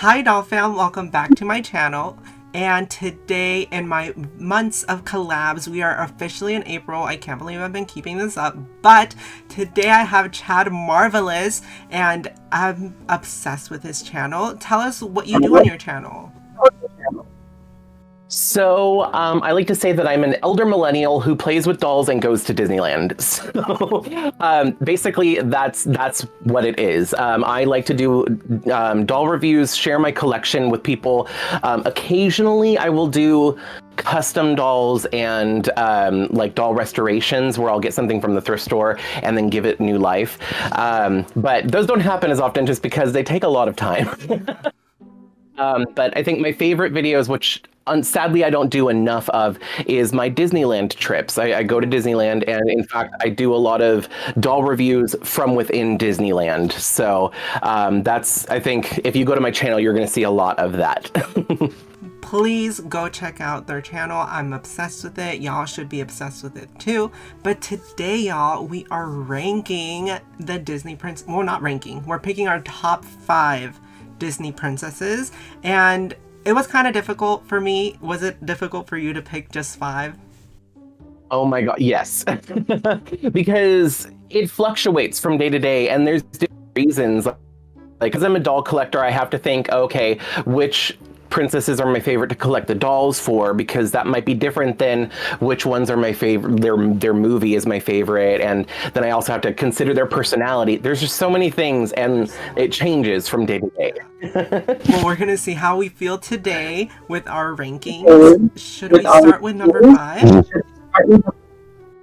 Hi doll fam, welcome back to my channel. And today in my months of collabs, we are officially in April. I can't believe I've been keeping this up, but today I have Chad Marvelous and I'm obsessed with his channel. Tell us what you do on your channel. So, I like to say that I'm an elder millennial who plays with dolls and goes to Disneyland. So, basically, that's what it is. I like to do doll reviews, share my collection with people. Occasionally, I will do custom dolls and like doll restorations where I'll get something from the thrift store and then give it new life. But those don't happen as often just because they take a lot of time. But I think my favorite videos, which sadly I don't do enough of, is my Disneyland trips. I go to Disneyland, and in fact, I do a lot of doll reviews from within Disneyland. So that's, I think, if you go to my channel, you're going to see a lot of that. Please go check out their channel. I'm obsessed with it. Y'all should be obsessed with it too. But today, y'all, we are ranking the Disney Prince. Well, not ranking. We're picking our top 5 Disney princesses, and it was kind of difficult for me. Was it difficult for you to pick just 5? Oh my god, yes. Because it fluctuates from day to day, and there's different reasons. Like, because I'm a doll collector, I have to think, okay, which princesses are my favorite to collect the dolls for, because that might be different than which ones are my favorite, their movie is my favorite, and then I also have to consider their personality. There's just so many things, and it changes from day to day. Well, we're gonna see how we feel today with our rankings. Should we start with number 5?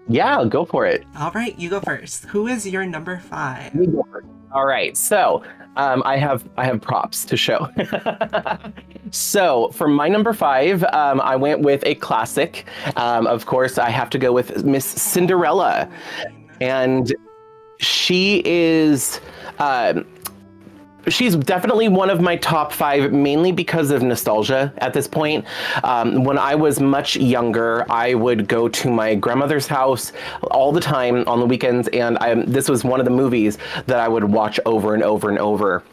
Yeah, go for it. All right, you go first. Who is your number 5? You go first. All right, so I have props to show. So for my number 5, I went with a classic. Of course, I have to go with Miss Cinderella, and she is. She's definitely one of my top 5, mainly because of nostalgia at this point. When I was much younger, I would go to my grandmother's house all the time on the weekends, and this was one of the movies that I would watch over and over and over.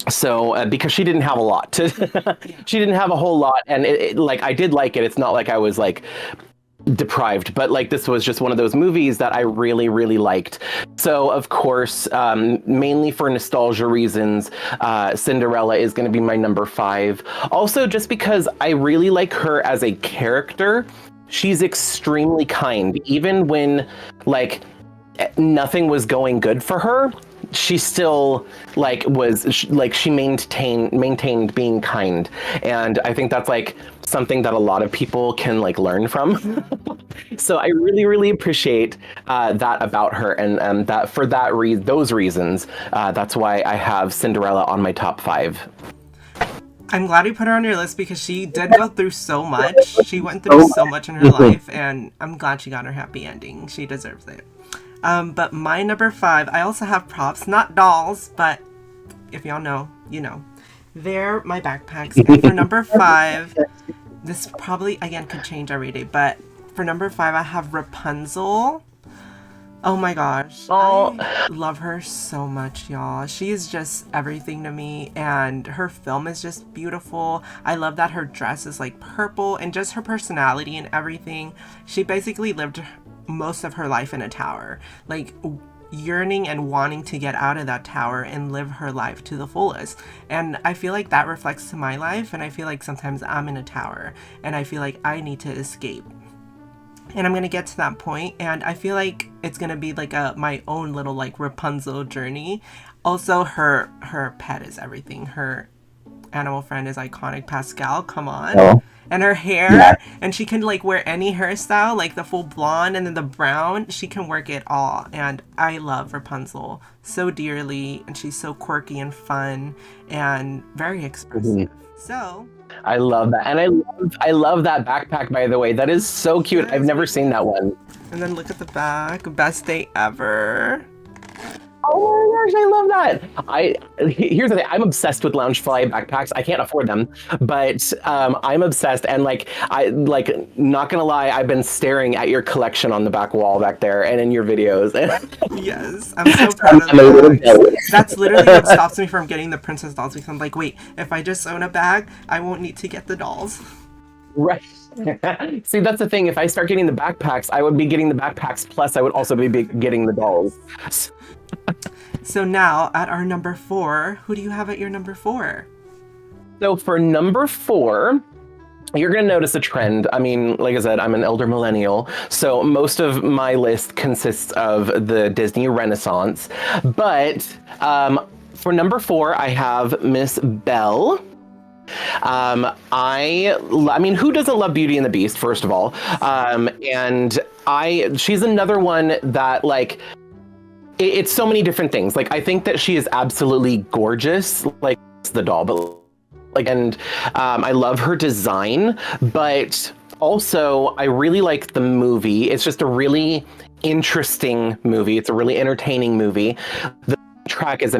So because she didn't have a lot to, she didn't have a whole lot, and like I did like it. It's not like I was like deprived, but like this was just one of those movies that I really, really liked. So of course, mainly for nostalgia reasons, Cinderella is going to be my number 5. Also, just because I really like her as a character. She's extremely kind, even when like nothing was going good for her. She still she maintained being kind, and I think that's like something that a lot of people can like learn from. So I really, really appreciate that about her, and that for those reasons, that's why I have Cinderella on my top 5. I'm glad you put her on your list because she did go through so much. She went through so much in her life, and I'm glad she got her happy ending. She deserves it. But my number 5, I also have props, not dolls, but if y'all know, you know. They're my backpacks. And for number 5, this probably, again, could change every day, but for number 5, I have Rapunzel. Oh my gosh. Oh. I love her so much, y'all. She is just everything to me, and her film is just beautiful. I love that her dress is like purple, and just her personality and everything. She basically lived most of her life in a tower, like yearning and wanting to get out of that tower and live her life to the fullest. And I feel like that reflects to my life, and I feel like sometimes I'm in a tower and I feel like I need to escape. And I'm gonna get to that point, and I feel like it's gonna be like my own little like Rapunzel journey. Also, her pet is everything. Her animal friend is iconic. Pascal, come on. Oh. And her hair, yeah. And she can like wear any hairstyle, like the full blonde and then the brown. She can work it all, and I love Rapunzel so dearly, and she's so quirky and fun and very expressive. So I love that, and I love that backpack, by the way. That is so cute. I've never seen that one. And then look at the back, best day ever. Oh my gosh, I love what? Here's the thing. I'm obsessed with Loungefly backpacks. I can't afford them, but I'm obsessed. And not gonna lie, I've been staring at your collection on the back wall back there and in your videos. Yes, I'm so proud of the bags. That's literally what stops me from getting the princess dolls, because I'm like, wait, if I just own a bag, I won't need to get the dolls. Right. See, that's the thing. If I start getting the backpacks, I would be getting the backpacks, plus I would also be getting the dolls. So now, at our number 4, who do you have at your number 4? So for number 4, you're going to notice a trend. I mean, like I said, I'm an elder millennial, so most of my list consists of the Disney Renaissance. But for number 4, I have Miss Belle. I mean, who doesn't love Beauty and the Beast, first of all? And she's another one that, like, it's so many different things. Like, I think that she is absolutely gorgeous, like the doll, but like, and I love her design, but also I really like the movie. It's just a really interesting movie. It's a really entertaining movie. The track is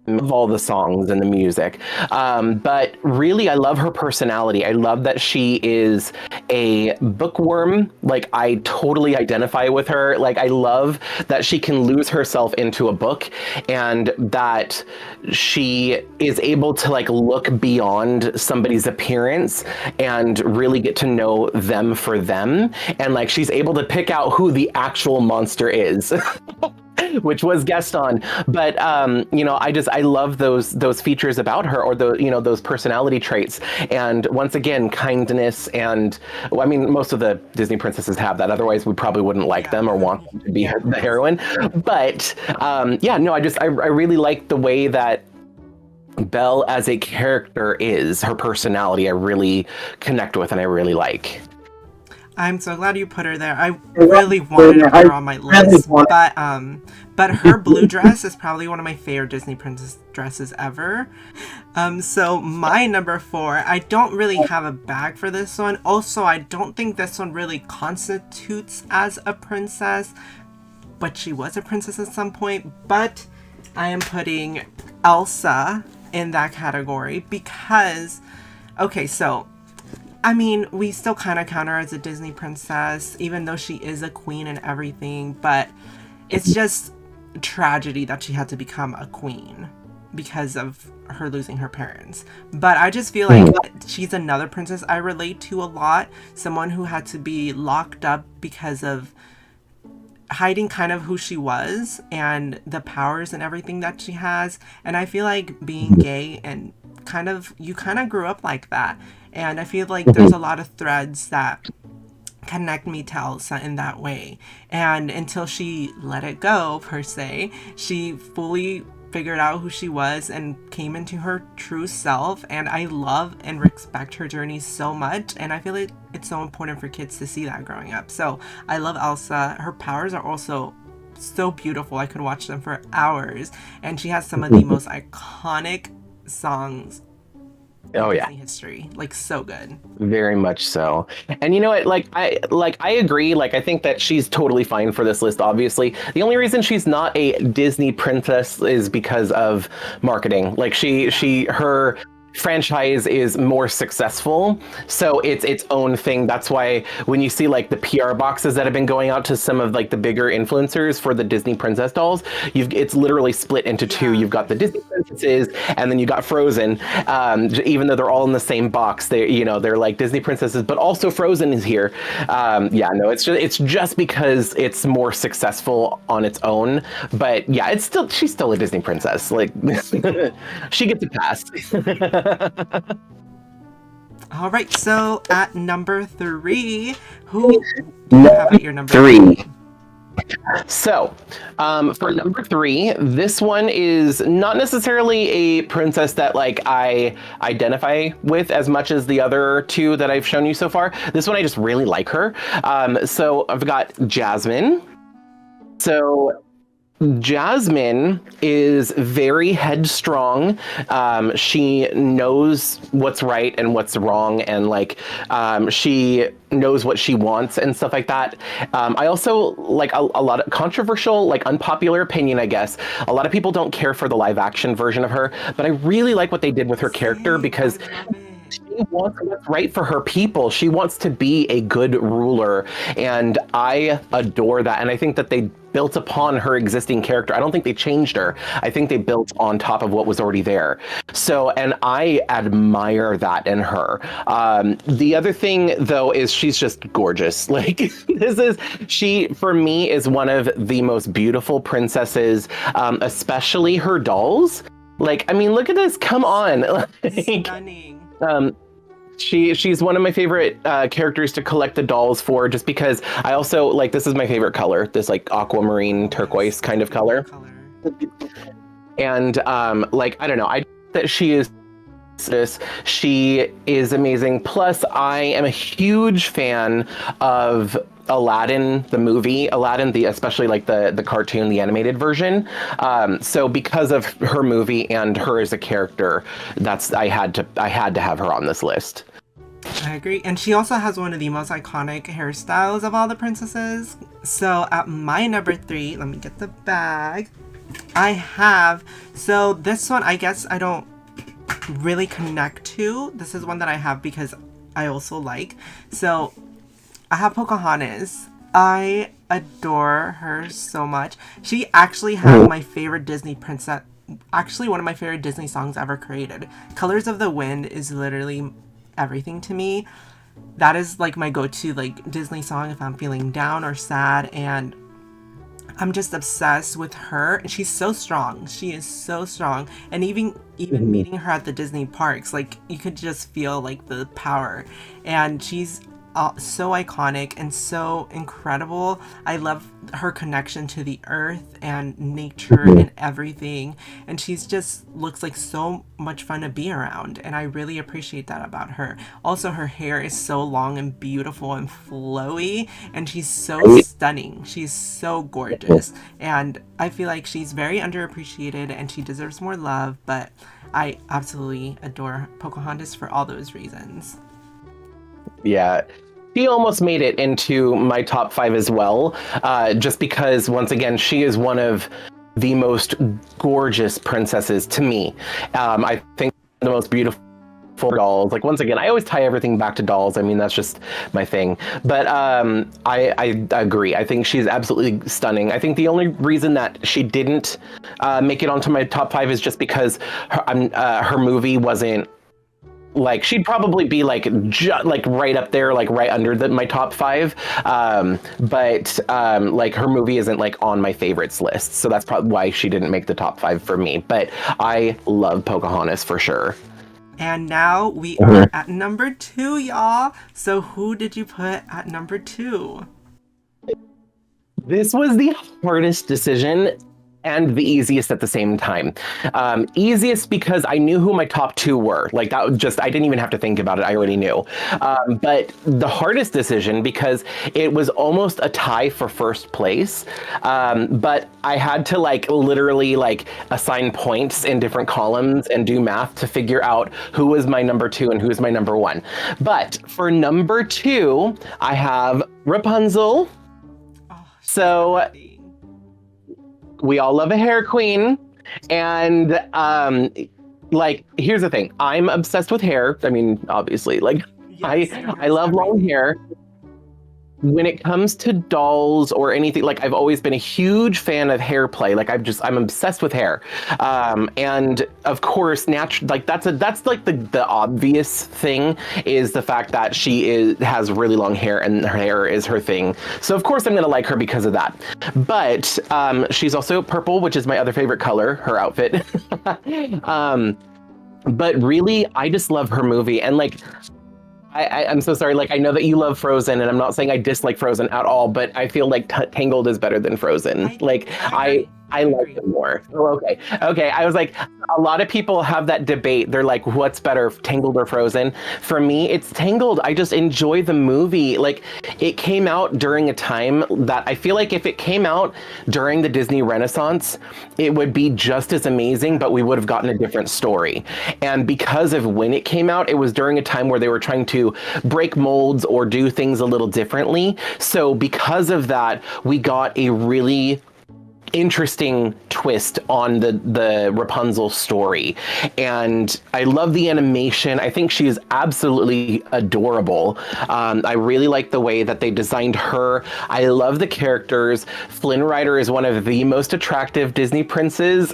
of all the songs and the music, but really I love her personality. I love that she is a bookworm. Like, I totally identify with her. Like, I love that she can lose herself into a book, and that she is able to, like, look beyond somebody's appearance and really get to know them for them, and like she's able to pick out who the actual monster is. Which was Gaston. But I love those features about her, or those personality traits. And once again, kindness, and I mean, most of the Disney princesses have that. Otherwise, we probably wouldn't like them or want them to be the heroine. But I really like the way that Belle as a character is. Her personality, I really connect with, and I really like. I'm so glad you put her there. I really wanted to put her on my list, but her blue dress is probably one of my favorite Disney princess dresses ever. So my number 4, I don't really have a bag for this one. Also, I don't think this one really constitutes as a princess, but she was a princess at some point. But I am putting Elsa in that category because, okay, so I mean, we still kind of count her as a Disney princess, even though she is a queen and everything, but it's just tragedy that she had to become a queen because of her losing her parents. But I just feel like she's another princess I relate to a lot, someone who had to be locked up because of hiding kind of who she was and the powers and everything that she has. And I feel like being gay and you kind of grew up like that. And I feel like there's a lot of threads that connect me to Elsa in that way. And until she let it go, per se, she fully figured out who she was and came into her true self. And I love and respect her journey so much. And I feel like it's so important for kids to see that growing up. So I love Elsa. Her powers are also so beautiful. I could watch them for hours. And she has some of the most iconic songs Disney history. Like, so good. Very much so. And you know what, I agree. Like, I think that she's totally fine for this list, obviously. The only reason she's not a Disney princess is because of marketing. Like, her franchise is more successful, so it's its own thing. That's why when you see like the PR boxes that have been going out to some of like the bigger influencers for the Disney princess dolls, it's literally split into two. You've got the Disney princesses, and then you got Frozen. Even though they're all in the same box, they're like Disney princesses, but also Frozen is here. It's just because it's more successful on its own. But yeah, she's still a Disney princess. Like, she gets a pass. All right, so at number 3, who do you have at your number 3? So, for number 3, this one is not necessarily a princess that like I identify with as much as the other 2 that I've shown you so far. This one I just really like her. So I've got Jasmine. So Jasmine is very headstrong. She knows what's right and what's wrong, and like she knows what she wants and stuff like that. I also like a lot of controversial, like unpopular opinion, I guess. A lot of people don't care for the live action version of her, but I really like what they did with her character Same, I because love it. she wants what's right for her people. She wants to be a good ruler, and I adore that. And I think that they built upon her existing character. I don't think they changed her. I think they built on top of what was already there. So, and I admire that in her. The other thing, though, is she's just gorgeous. Like, she, for me, is one of the most beautiful princesses, especially her dolls. Like, I mean, look at this. Come on. Like, Stunning. um, she's one of my favorite characters to collect the dolls for, just because I also like, this is my favorite color, this like aquamarine turquoise kind of color. And like, I don't know, I that she is this, she is amazing. Plus, I am a huge fan of Aladdin, the movie Aladdin, the especially like the cartoon, the animated version. So because of her movie and her as a character, that's I had to have her on this list. I agree. And she also has one of the most iconic hairstyles of all the princesses. So at my number 3, let me get the bag. I have, so this one, I guess I don't really connect to. This is one that I have because I also like. So I have Pocahontas. I adore her so much. She actually had my favorite Disney princess, actually one of my favorite Disney songs ever created. Colors of the Wind is literally everything to me. That is like my go-to like Disney song if I'm feeling down or sad, and I'm just obsessed with her. And she's so strong. She is so strong. And even meeting her at the Disney parks, like you could just feel like the power. And she's so iconic and so incredible. I love her connection to the earth and nature and everything. And she's just looks like so much fun to be around. And I really appreciate that about her. Also, her hair is so long and beautiful and flowy. And she's so stunning. She's so gorgeous. And I feel like she's very underappreciated and she deserves more love. But I absolutely adore Pocahontas for all those reasons. Yeah, she almost made it into my top 5 as well, just because, once again, she is one of the most gorgeous princesses to me. I think the most beautiful dolls. Like, once again, I always tie everything back to dolls. I mean, that's just my thing. But I agree. I think she's absolutely stunning. I think the only reason that she didn't make it onto my top 5 is just because her movie wasn't, like, she'd probably be like like right up there, like right under my top 5, but like her movie isn't like on my favorites list, so that's probably why she didn't make the top 5 for me. But I love Pocahontas for sure. And now we are at number 2, y'all. So who did you put at number 2? This was the hardest decision and the easiest at the same time. Easiest because I knew who my top 2 were. Like, that was just, I didn't even have to think about it. I already knew. But the hardest decision because it was almost a tie for first place. But I had to like literally like assign points in different columns and do math to figure out who was my number 2 and who was my number 1. But for number 2, I have Rapunzel. Oh, So we all love a hair queen, and like, here's the thing, I'm obsessed with hair. I mean, obviously, like, yes, I love long hair. When it comes to dolls or anything, like, I've always been a huge fan of hair play. Like, I'm obsessed with hair. And of course, like, that's like the obvious thing is the fact that she has really long hair and her hair is her thing. So of course I'm gonna like her because of that. But she's also purple, which is my other favorite color, her outfit. But really, I just love her movie. And like, I'm so sorry. Like, I know that you love Frozen, and I'm not saying I dislike Frozen at all, but I feel like Tangled is better than Frozen. I I like agree. them more. Oh, okay. Okay. I was like, a lot of people have that debate. They're like, what's better, Tangled or Frozen? For me, it's Tangled. I just enjoy the movie. Like, it came out during a time that I feel like if it came out during the Disney Renaissance, it would be just as amazing, but we would have gotten a different story. And because of when it came out, it was during a time where they were trying to break molds or do things a little differently. So, because of that, we got a really interesting twist on the Rapunzel story. And I love the animation. I think she is absolutely adorable. I really like the way that they designed her. I love the characters. Flynn Rider is one of the most attractive Disney princes.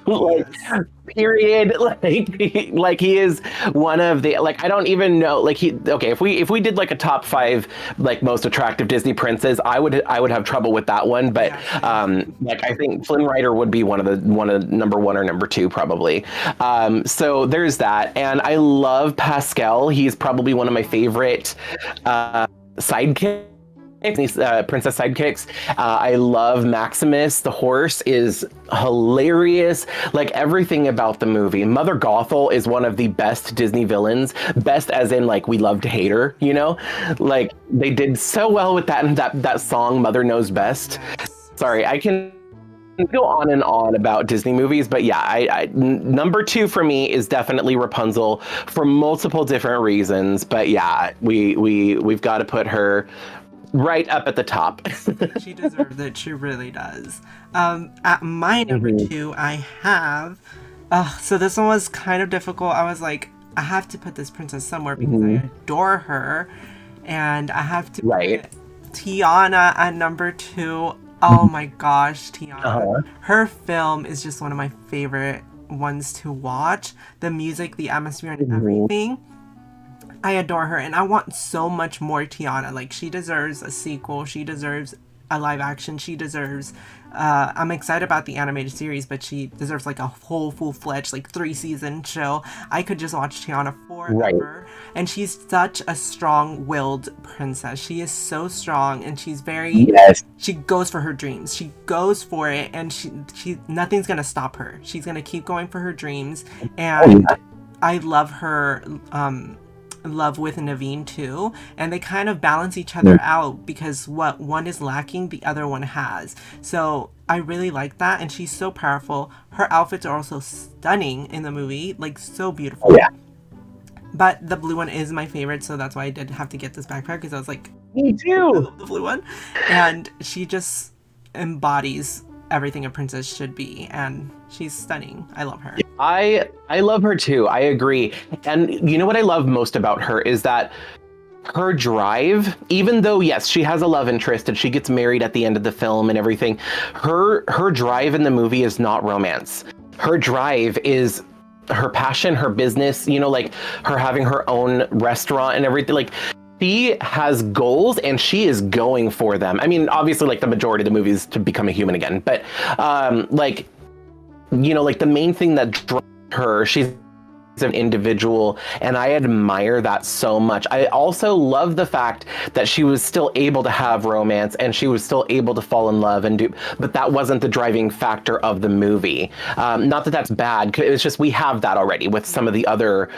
Like, Yes. period. Like he is one of the, like, I don't even know, like, he, okay, if we did like a top five like most attractive Disney princes, I would have trouble with that one. But Yeah, same. like, I think Flynn Rider would be one of number one or number two probably. So there's that. And I love Pascal. He's probably one of my favorite sidekicks, these princess sidekicks. I love Maximus. The horse is hilarious. Like, everything about the movie. Mother Gothel is one of the best Disney villains. Best as in, like, we love to hate her, you know? Like, they did so well with that song, Mother Knows Best. Yes. Sorry, I can go on and on about Disney movies, but yeah, number two for me is definitely Rapunzel for multiple different reasons. But yeah, we've got to put her right up at the top. She deserves it. She really does. At my number Mhm. two, I have. So this one was kind of difficult. I was like, I have to put this princess somewhere because I Mhm. adore her, and I have to Right. put Tiana at number two. Oh my gosh, Tiana. Uh-huh. Her film is just one of my favorite ones to watch. The music, the atmosphere, and Mhm. everything. I adore her, and I want so much more Tiana. Like, she deserves a sequel. She deserves a live action. She deserves. I'm excited about the animated series, but she deserves like a whole full fledged like 3 season show. I could just watch Tiana Right. forever, and she's such a strong willed princess. She is so strong, and she's very. Yes. She goes for her dreams. She goes for it, and she nothing's gonna stop her. She's gonna keep going for her dreams, Oh, and yeah. I love her. Love with Naveen too, and they kind of balance each other out because what one is lacking, the other one has. So I really like that, and she's so powerful. Her outfits are also stunning in the movie, like so Oh, beautiful. yeah. But the blue one is my favorite, so that's why I did have to get this backpack because I was like, Me I too. love the blue one, and she just embodies everything a princess should be, and she's stunning. I love her. I love her too. I agree. And you know what I love most about her is that her drive, even though yes, she has a love interest and she gets married at the end of the film and everything, her drive in the movie is not romance. Her drive is her passion, her business, you know, like her having her own restaurant and everything. Like, she has goals and she is going for them. I mean, obviously, like, the majority of the movie is to become a human again, but like, you know, like, the main thing that drives her, she's an individual, and I admire that so much. I also love the fact that she was still able to have romance and she was still able to fall in love and do, but that wasn't the driving factor of the movie. Not that that's bad, 'cause it's just we have that already with some of the other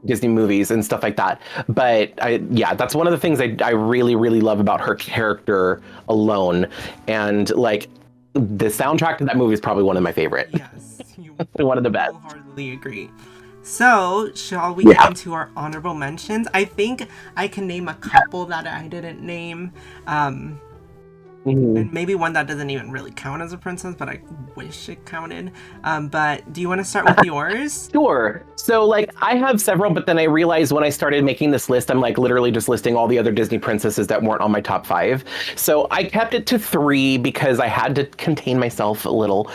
Disney movies and stuff like that. But yeah, that's one of the things I really, really love about her character alone. And like, the soundtrack to that movie is probably one of my favorite. Yes, you One of the best. wholeheartedly agree. So, shall we get Yeah. into our honorable mentions? I think I can name a couple that I didn't name. Mhm. And maybe one that doesn't even really count as a princess, but I wish it counted. But do you want to start with yours? Sure. So, like, I have several, but then I realized when I started making this list, I'm like literally just listing all the other Disney princesses that weren't on my top five. So I kept it to three because I had to contain myself a little.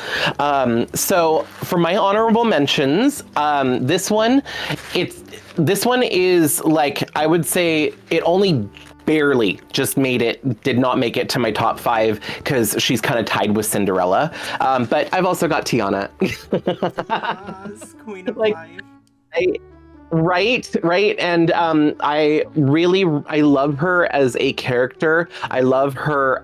So for my honorable mentions, this one is like, I would say it only barely just did not make it to my top five because she's kind of tied with Cinderella. But I've also got Tiana. Yes, Queen of Like, Life. right. And I love her as a character. I love her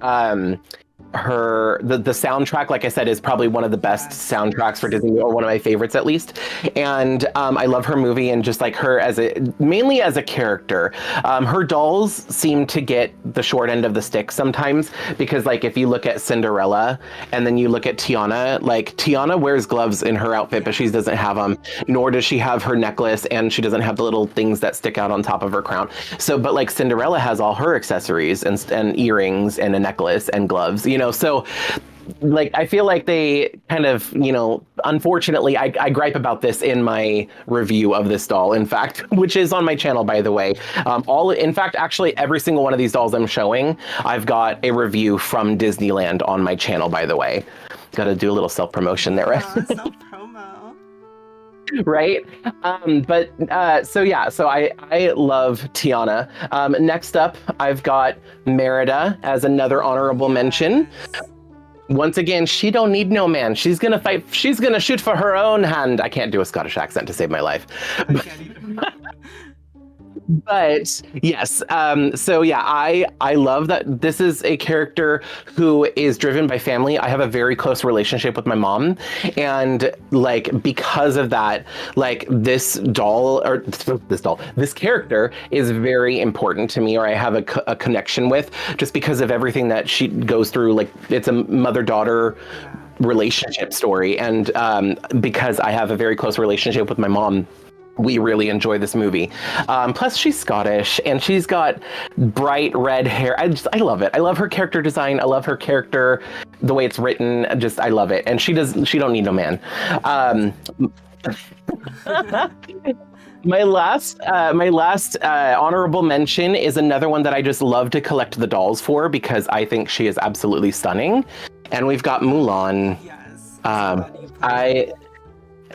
the soundtrack, like I said, is probably one of the best Yes, soundtracks for yes. Disney, or one of my favorites at least. And I love her movie, and just like her as a mainly as a character. Her dolls seem to get the short end of the stick sometimes, because like if you look at Cinderella and then you look at Tiana, like Tiana wears gloves in her outfit, but she doesn't have them, nor does she have her necklace, and she doesn't have the little things that stick out on top of her crown. So, but like Cinderella has all her accessories and earrings and a necklace and gloves, so like I feel like they kind of, unfortunately, I gripe about this in my review of this doll, in fact, which is on my channel, by the way. In fact, actually, every single one of these dolls I'm showing, I've got a review from Disneyland on my channel, by the way. Got to do a little self promotion there, right? Self promo. Right. So yeah, so I love Tiana. Next up, I've got Merida as another honorable mention. Once again, she don't need no man. She's gonna fight. She's gonna shoot for her own hand. I can't do a Scottish accent to save my life. I can't even. But yes, so yeah, I love that this is a character who is driven by family. I have a very close relationship with my mom, and like because of that, like this character is very important to me, or I have a connection with, just because of everything that she goes through. Like it's a mother-daughter relationship story, and because I have a very close relationship with my mom, we really enjoy this movie. Plus, she's Scottish, and she's got bright red hair. I love it. I love her character design. I love her character, the way it's written. I love it. And she don't need no man. My last honorable mention is another one that I just love to collect the dolls for, because I think she is absolutely stunning. And we've got Mulan. Yes.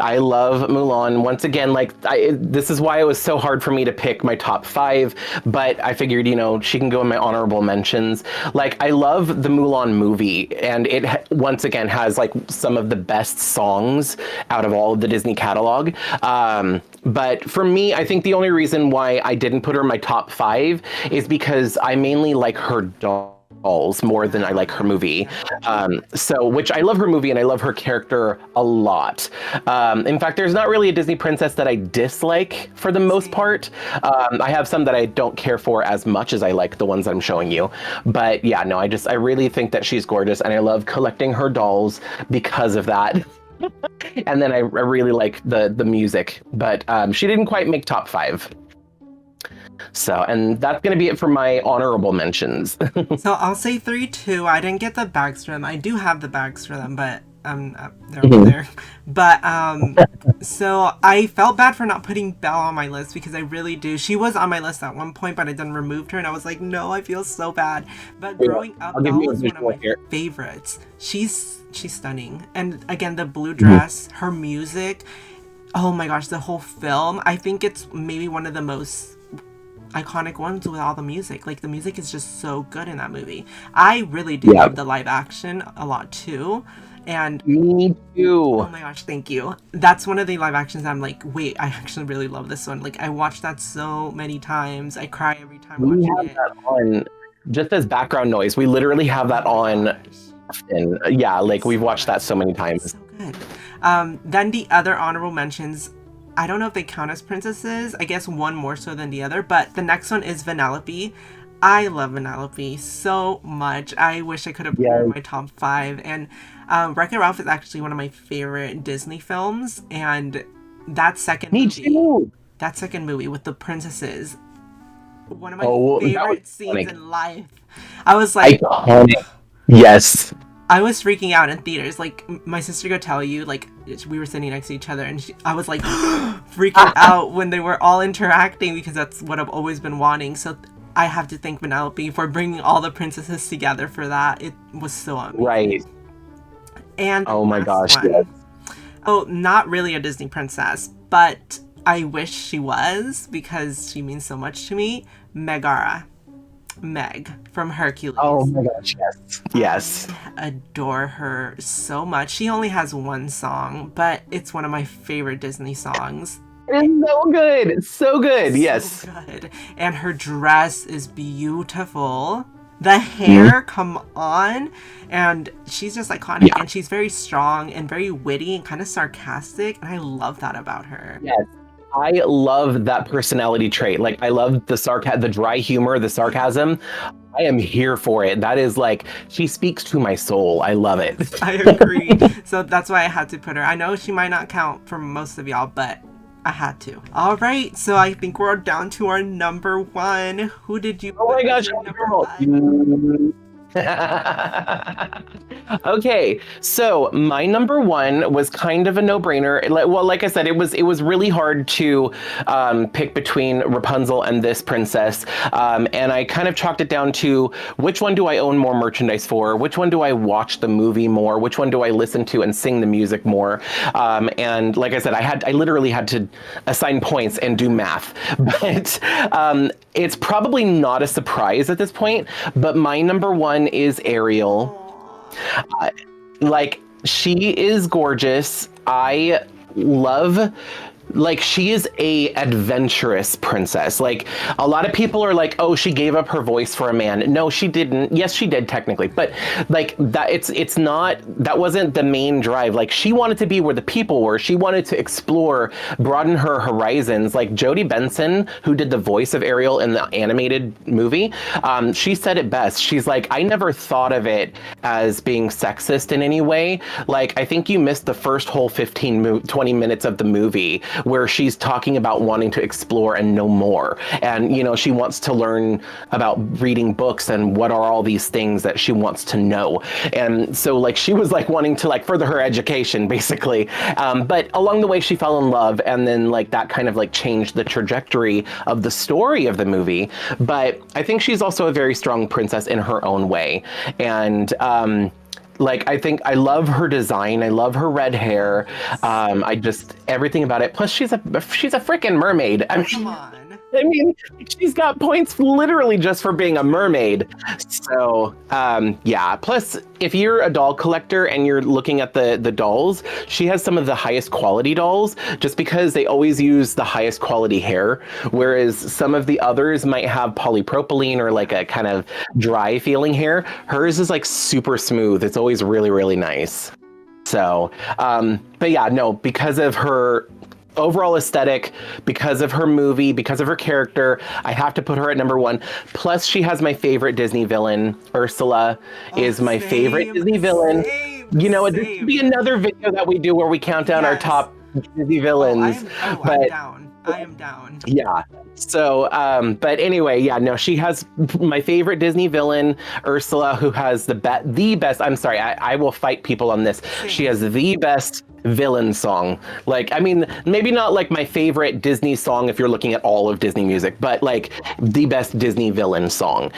I love Mulan. Once again, this is why it was so hard for me to pick my top 5, but I figured, she can go in my honorable mentions. Like, I love the Mulan movie, and it once again has like some of the best songs out of all of the Disney catalog. But for me, I think the only reason why I didn't put her in my top 5 is because I mainly like her dolls more than I like her movie. Which I love her movie and I love her character a lot. In fact, there's not really a Disney princess that I dislike for the most part. I have some that I don't care for as much as I like the ones that I'm showing you. But yeah, no, I really think that she's gorgeous, and I love collecting her dolls because of that. And then I really like the music, but she didn't quite make top 5. So, and that's going to be it for my honorable mentions. So I'll say 3 too. I didn't get the bags for them. I do have the bags for them, but they're over there. But so I felt bad for not putting Belle on my list, because I really do. She was on my list at one point, but I then removed her, and I was like, no, I feel so bad. But growing up, Belle was one of my favorites. She's stunning, and again, the blue dress, her music. Oh my gosh, the whole film. I think it's maybe one of the most iconic ones with all the music. Like, the music is just so good in that movie. I really do love the live action a lot too. And me too. Oh my gosh, thank you. That's one of the live actions I'm like, wait, I actually really love this one. Like, I watched that so many times. I cry every time watching it. That on just as background noise. We literally have that on. And yeah, like we've watched that so many times. So good. Then the other honorable mentions, I don't know if they count as princesses. I guess one more so than the other, but the next one is Vanellope. I love Vanellope so much. I wish I could have put her in my top 5. And Wreck-It Ralph is actually one of my favorite Disney films. And that second movie with the princesses, one of my favorite scenes in life. I was like, iconic. Yes. I was freaking out in theaters. Like, my sister could tell you, like, we were sitting next to each other, and I was like freaking out when they were all interacting, because that's what I've always been wanting. So I have to thank Vanellope for bringing all the princesses together for that. It was so amazing. Right. And oh my gosh, yes. Oh, not really a Disney princess, but I wish she was, because she means so much to me. Megara. Meg from Hercules. Oh my gosh, yes. Yes. I adore her so much. She only has one song, but it's one of my favorite Disney songs. It's so good. It's so good. Yes. So good. And her dress is beautiful. The Mhm. hair, come on. And she's just iconic, Yeah. and she's very strong and very witty and kind of sarcastic, and I love that about her. Yes. I love that personality trait. Like I love the dry humor, the sarcasm. I am here for it. That is like she speaks to my soul. I love it. Yes, I agree. So that's why I had to put her. I know she might not count for most of y'all, but I had to. All right, so I think we're down to our number one. Who did you Oh put my as gosh, your I'm number girl. one? Okay, so my number one was kind of a no-brainer. Well, like I said, it was really hard to pick between Rapunzel and this princess, and I kind of chalked it down to which one do I own more merchandise for, which one do I watch the movie more, which one do I listen to and sing the music more, and like I said, I literally had to assign points and do math, but it's probably not a surprise at this point. But my number one is Ariel. Aw. Like she is gorgeous. I love like she is a adventurous princess. Like a lot of people are like, oh, she gave up her voice for a man. No, she didn't. Yes, she did technically, but like that it's not that wasn't the main drive. Like she wanted to be where the people were. She wanted to explore, broaden her horizons. Like Jodie Benson, who did the voice of Ariel in the animated movie, she said it best. She's like, I never thought of it as being sexist in any way. Like I think you missed the first whole 20 minutes of the movie where she's talking about wanting to explore and know more. And, you know, she wants to learn about reading books and what are all these things that she wants to know. And so, like, she was like wanting to like further her education, basically. But along the way, she fell in love. And then, like, that kind of like changed the trajectory of the story of the movie. But I think she's also a very strong princess in her own way. And, like I think I love her design. I love her red hair. I just everything about it. Plus, she's a freaking mermaid. Come on. I mean, she's got points literally just for being a mermaid. So, yeah. Plus, if you're a doll collector and you're looking at the dolls, she has some of the highest quality dolls just because they always use the highest quality hair, whereas some of the others might have polypropylene or like a kind of dry feeling hair. Hers is like super smooth. It's always really, really nice. So, but yeah, no, because of her overall aesthetic, because of her movie, because of her character, I have to put her at number one. Plus, she has my favorite Disney villain. Ursula Oh, is my favorite same, Disney villain. same, You know, this could be same. another video that we do where we count down our Yes. top Disney Oh, villains. I'm But down. I am down. yeah. So, but anyway, yeah, no, she has my favorite Disney villain, Ursula, who has the best. I'm sorry, I will fight people on this. She Same. has the best villain song. Like, I mean, maybe not like my favorite Disney song if you're looking at all of Disney music, but like the best Disney villain song.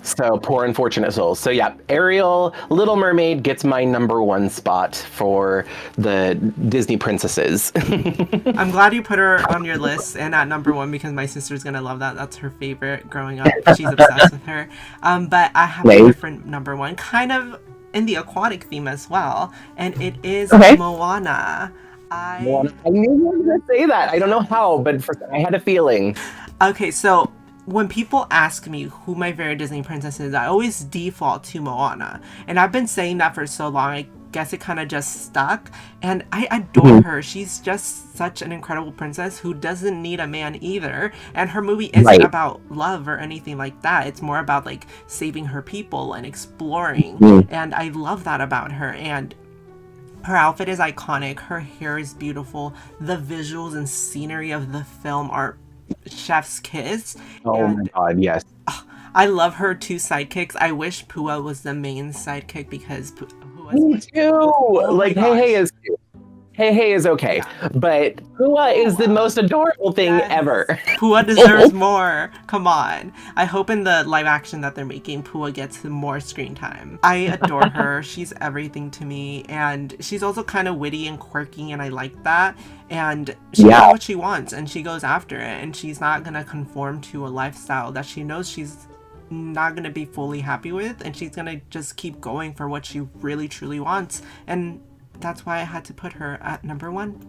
So poor unfortunate souls. So yeah, Ariel, Little Mermaid gets my number one spot for the Disney princesses. I'm glad you put her on your list and at number one because my sister's gonna love that. That's her favorite growing up. She's obsessed with her. But I have a Nice. different number one, kind of in the aquatic theme as well, and it is Okay. Moana. Well, I I knew you were going to say that. I don't know how, but I had a feeling. Okay, so when people ask me who my favorite Disney princess is, I always default to Moana. And I've been saying that for so long, I guess it kind of just stuck. And I adore Mhm. her. She's just such an incredible princess who doesn't need a man either. And her movie isn't Right. about love or anything like that. It's more about like saving her people and exploring. Mhm. And I love that about her. And her outfit is iconic. Her hair is beautiful. The visuals and scenery of the film are chef's kiss. Oh my And God, yes. I love her two sidekicks. I wish Pua was the main sidekick because Pua's Me my... too. Oh my Like, gosh. Hey Hey is okay, Yeah. but Pua is the most adorable thing Yes. ever. Pua deserves more. Come on. I hope in the live action that they're making, Pua gets more screen time. I adore her. She's everything to me. And she's also kind of witty and quirky, and I like that. And she knows Yeah, what she wants, and she goes after it. And she's not going to conform to a lifestyle that she knows she's not going to be fully happy with. And she's going to just keep going for what she really, truly wants. And that's why I had to put her at number one.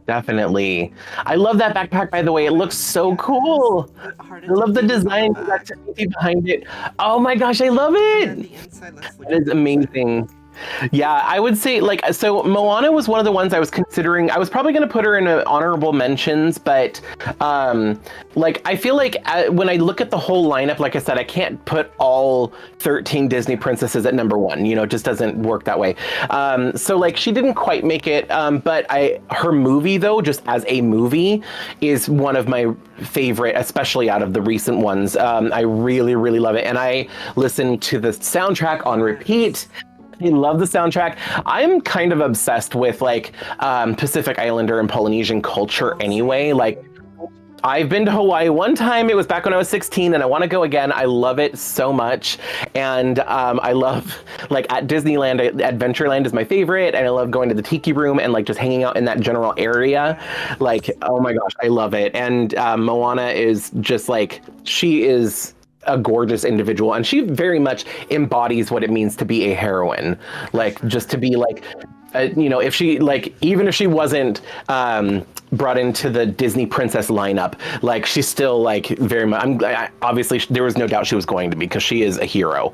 Definitely. I love that backpack, by the way. It looks so Yes, cool. the heart I love the depicted on the design, the back. activity behind it. Oh my gosh, I love And then it. the inside, let's look That at is the inside. amazing. Yeah, I would say like so Moana was one of the ones I was considering. I was probably going to put her in a honorable mentions, but like I feel like when I look at the whole lineup, like I said, I can't put all 13 Disney princesses at number one. You know, it just doesn't work that way. So like she didn't quite make it, but I her movie though, just as a movie, is one of my favorite, especially out of the recent ones. I really, really love it, and I listen to the soundtrack on Yes. repeat. I love the soundtrack. I'm kind of obsessed with like Pacific Islander and Polynesian culture Oh, anyway. Like same. I've been to Hawaii one time. It was back when I was 16, and I want to go again. I love it so much, and I love like at Disneyland, Adventureland is my favorite, and I love going to the Tiki Room and like just hanging out in that general area. Like, Yes. oh my gosh, I love it. And Moana is just like she is a gorgeous individual, and she very much embodies what it means to be a heroine, For like just to sure. be like you know, if she like even if she wasn't brought into the Disney princess lineup, like she's still like very much obviously there was no doubt she was going to be because she is a hero.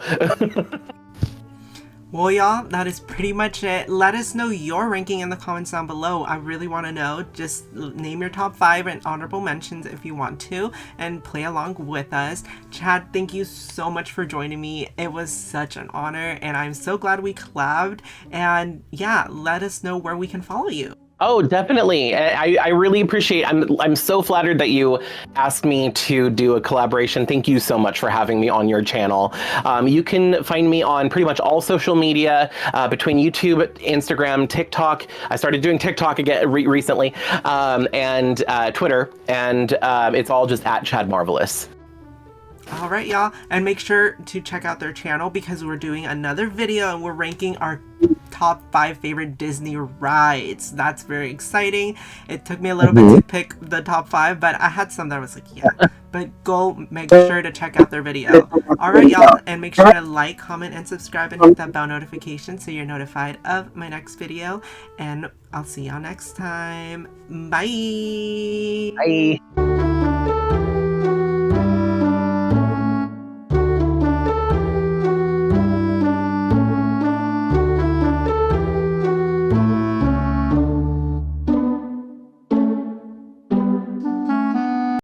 Well, y'all, that is pretty much it. Let us know your ranking in the comments down below. I really want to know. Just name your top 5 and honorable mentions if you want to, and play along with us. Chad, thank you so much for joining me. It was such an honor, and I'm so glad we collabed. And yeah, let us know where we can follow you. Oh, definitely. I really appreciate. I'm so flattered that you asked me to do a collaboration. Thank you so much for having me on your channel. You can find me on pretty much all social media between YouTube, Instagram, TikTok. I started doing TikTok again recently, and Twitter, and it's all just at Chad Marvelous. All right, y'all, and make sure to check out their channel because we're doing another video and we're ranking our top 5 favorite Disney rides. That's very exciting. It took me a little bit to pick the top 5, but I had some that I was like, yeah. But go make sure to check out their video. All right, y'all, and make sure to like, comment, and subscribe and hit that bell notification so you're notified of my next video. And I'll see y'all next time. Bye. Bye.